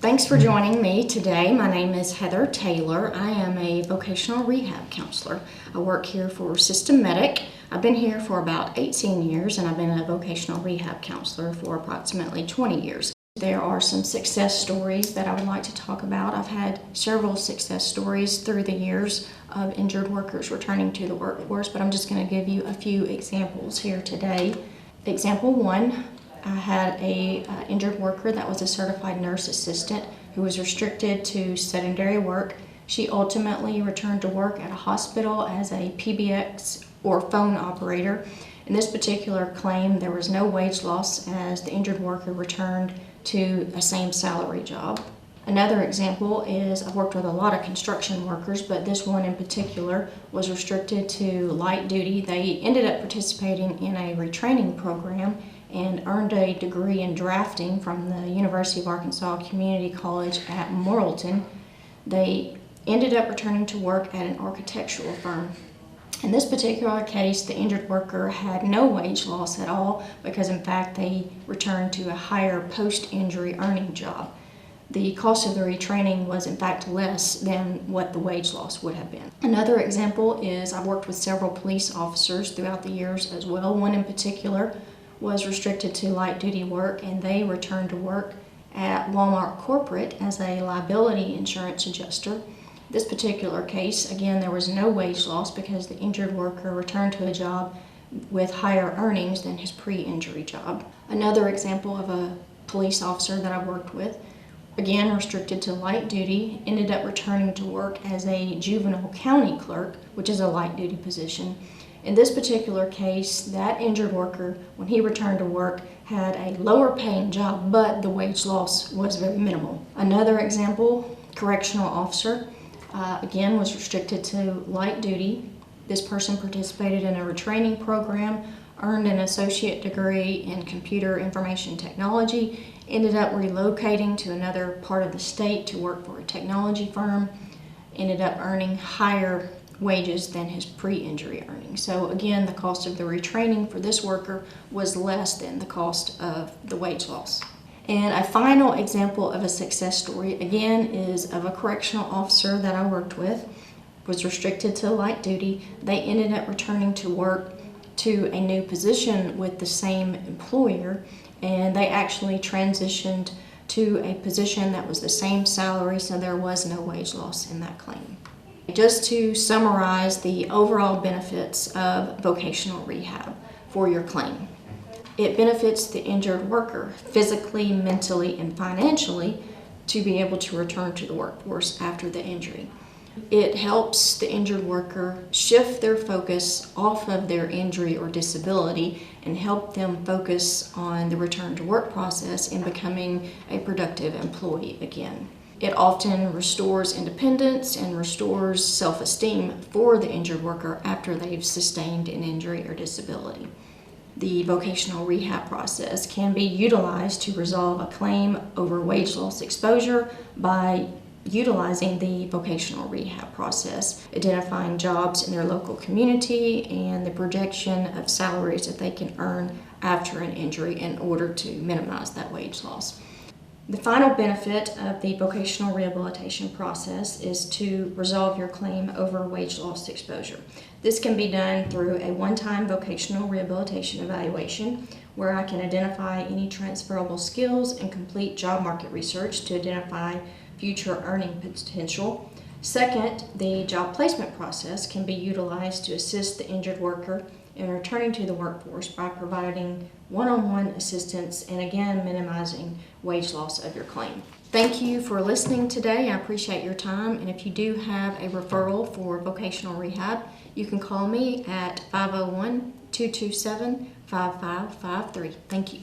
Thanks for joining me today. My name is Heather Taylor. I am a vocational rehab counselor. I work here for Systemedic. I've been here for about 18 years and I've been a vocational rehab counselor for approximately 20 years. There are some success stories that I would like to talk about. I've had several success stories through the years of injured workers returning to the workforce, but I'm just going to give you a few examples here today. Example one. I had a injured worker that was a certified nurse assistant who was restricted to sedentary work. She ultimately returned to work at a hospital as a PBX or phone operator. In this particular claim, there was no wage loss as the injured worker returned to a same salary job. Another example is I've worked with a lot of construction workers, but this one in particular was restricted to light duty. They ended up participating in a retraining program and earned a degree in drafting from the University of Arkansas Community College at Morrilton. They ended up returning to work at an architectural firm. In this particular case, the injured worker had no wage loss at all because in fact they returned to a higher post-injury earning job. The cost of the retraining was in fact less than what the wage loss would have been. Another example is I've worked with several police officers throughout the years as well. One in particular was restricted to light duty work and they returned to work at Walmart Corporate as a liability insurance adjuster. This particular case, again, there was no wage loss because the injured worker returned to a job with higher earnings than his pre-injury job. Another example of a police officer that I've worked with, again restricted to light duty, ended up returning to work as a juvenile county clerk, which is a light duty position. In this particular case, that injured worker, when he returned to work, had a lower paying job, but the wage loss was very minimal. Another example, correctional officer, again was restricted to light duty. This person participated in a retraining program, earned an associate degree in computer information technology, ended up relocating to another part of the state to work for a technology firm, ended up earning higher wages than his pre-injury earnings. So again, the cost of the retraining for this worker was less than the cost of the wage loss. And a final example of a success story, again, is of a correctional officer that I worked with, was restricted to light duty. They ended up returning to work to a new position with the same employer, and they actually transitioned to a position that was the same salary, so there was no wage loss in that claim. Just to summarize the overall benefits of vocational rehab for your claim. It benefits the injured worker physically, mentally, and financially to be able to return to the workforce after the injury. It helps the injured worker shift their focus off of their injury or disability and help them focus on the return to work process and becoming a productive employee again. It often restores independence and restores self-esteem for the injured worker after they've sustained an injury or disability. The vocational rehab process can be utilized to resolve a claim over wage loss exposure by utilizing the vocational rehab process, identifying jobs in their local community, and the projection of salaries that they can earn after an injury in order to minimize that wage loss. The final benefit of the vocational rehabilitation process is to resolve your claim over wage loss exposure. This can be done through a one-time vocational rehabilitation evaluation where I can identify any transferable skills and complete job market research to identify future earning potential. Second, the job placement process can be utilized to assist the injured worker in returning to the workforce by providing one-on-one assistance and again minimizing wage loss of your claim. Thank you for listening today. I appreciate your time, and if you do have a referral for vocational rehab, you can call me at 501-227-5553. Thank you.